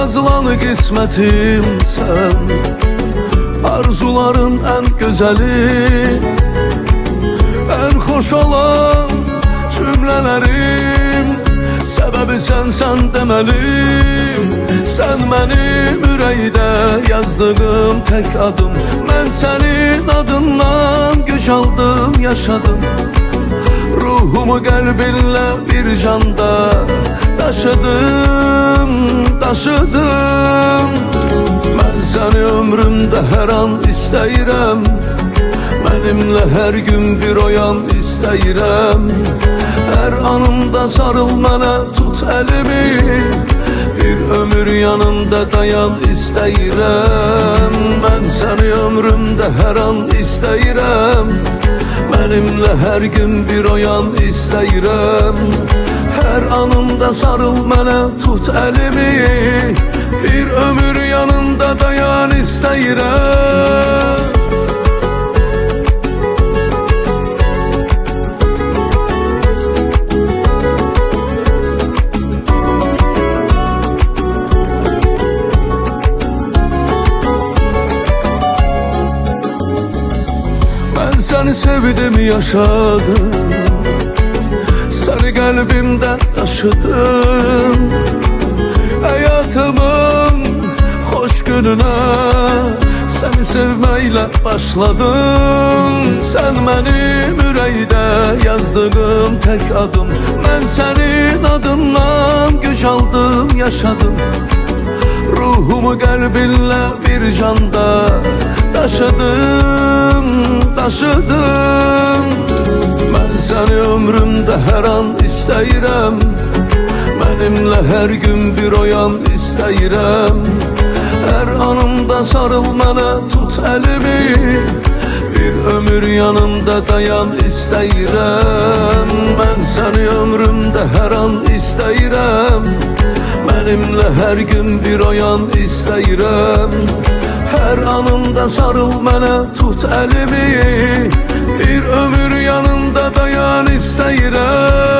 yazılan qismətimsən, arzuların ən gözəli, ən xoş olan cümlələrim, səbəbi sənsən deməli. Sən mənim ürəkdə yazdığım tək adım, mən sənin adından güc aldım, yaşadım. Ruhumu qəlbinlə bir canda daşıdım, daşıdım. Mən səni ömrümdə hər an istəyirəm, mənimlə hər gün bir oyan istəyirəm. Hər anımda sarıl mənə, tut əlimi, bir ömür yanımda dayan istəyirəm. Mən səni ömrümdə hər an istəyirəm, mənimlə hər gün bir oyan istəyirəm. Hər anımda sarıl mənə, tut əlimi, bir ömür yanımda dayan istəyirəm. Səni sevdim, yaşadım, səni qəlbimdə daşıdım. Həyatımın xoş gününə səni sevməklə başladım. Sən mənim ürəkdə yazdığım tək adım, mən sənin adından güc aldım, yaşadım. Ruhumu qəlbinlə bir canda daşıdım, daşıdım. Mən səni ömrümdə hər an istəyirəm, mənimlə hər gün bir oyan istəyirəm. Hər anımda sarıl mənə, tut əlimi, bir ömür yanımda dayan istəyirəm. Mən səni ömrümdə hər an istəyirəm, mənimlə hər gün bir oyan istəyirəm. Hər anımda sarıl mənə, tut əlimi, bir ömür yanımda dayan istəyirəm.